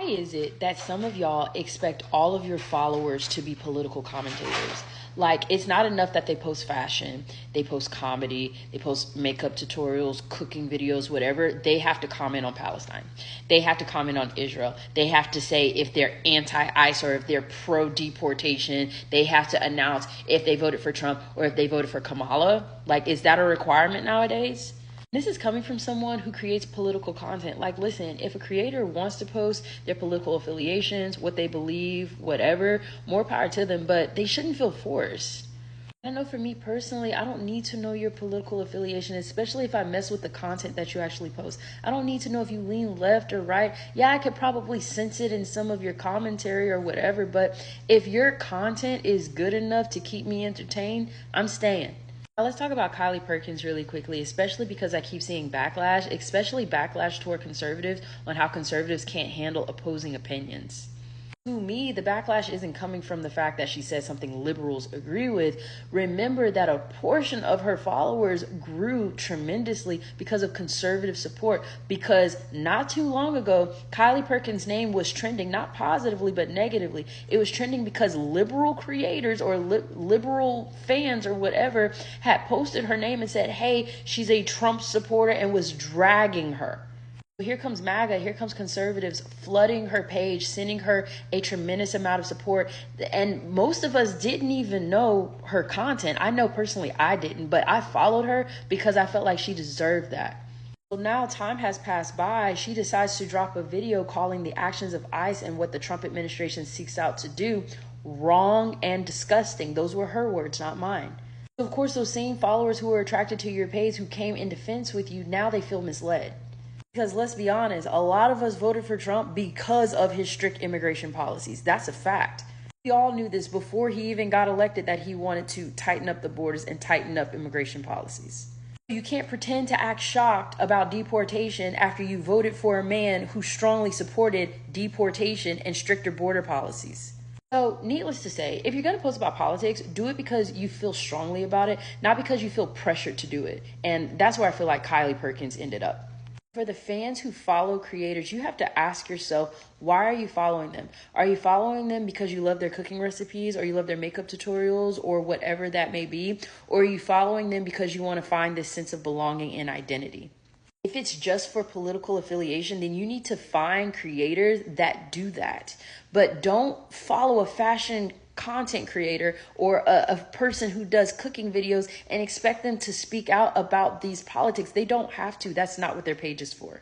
is it that some of y'all expect all of your followers to be political commentators? Like, it's not enough that they post fashion, they post comedy, they post makeup tutorials, cooking videos, whatever. They have to comment on Palestine. They have to comment on Israel. They have to say if they're anti-ICE or if they're pro-deportation. They have to announce if they voted for Trump or if they voted for Kamala. Like, is that a requirement nowadays? This is coming from someone who creates political content. Like, listen, if a creator wants to post their political affiliations, what they believe, whatever, more power to them, but they shouldn't feel forced. I know for me personally, I don't need to know your political affiliation, especially if I mess with the content that you actually post. I don't need to know if you lean left or right. Yeah, I could probably sense it in some of your commentary or whatever, but if your content is good enough to keep me entertained, I'm staying. Now, let's talk about Kylie Perkins really quickly, especially because I keep seeing backlash, especially backlash toward conservatives on how conservatives can't handle opposing opinions. To me, the backlash isn't coming from the fact that she said something liberals agree with. Remember that a portion of her followers grew tremendously because of conservative support. Because not too long ago, Kylie Perkins' name was trending, not positively, but negatively. It was trending because liberal creators or liberal fans or whatever had posted her name and said, hey, she's a Trump supporter, and was dragging her. Here comes MAGA, here comes conservatives flooding her page, sending her a tremendous amount of support. And most of us didn't even know her content. I know personally I didn't, but I followed her because I felt like she deserved that. So now time has passed by. She decides to drop a video calling the actions of ICE and what the Trump administration seeks out to do wrong and disgusting. Those were her words, not mine. Of course, those same followers who were attracted to your page, who came in defense with you, now they feel misled. Because let's be honest, a lot of us voted for Trump because of his strict immigration policies. That's a fact. We all knew this before he even got elected, that he wanted to tighten up the borders and tighten up immigration policies. You can't pretend to act shocked about deportation after you voted for a man who strongly supported deportation and stricter border policies. So, needless to say, if you're going to post about politics, do it because you feel strongly about it, not because you feel pressured to do it. And that's where I feel like Kylie Perkins ended up. For the fans who follow creators, you have to ask yourself, why are you following them? Are you following them because you love their cooking recipes, or you love their makeup tutorials, or whatever that may be? Or are you following them because you want to find this sense of belonging and identity? If it's just for political affiliation, then you need to find creators that do that. But don't follow a fashion content creator or a person who does cooking videos and expect them to speak out about these politics. They don't have to. That's not what their page is for.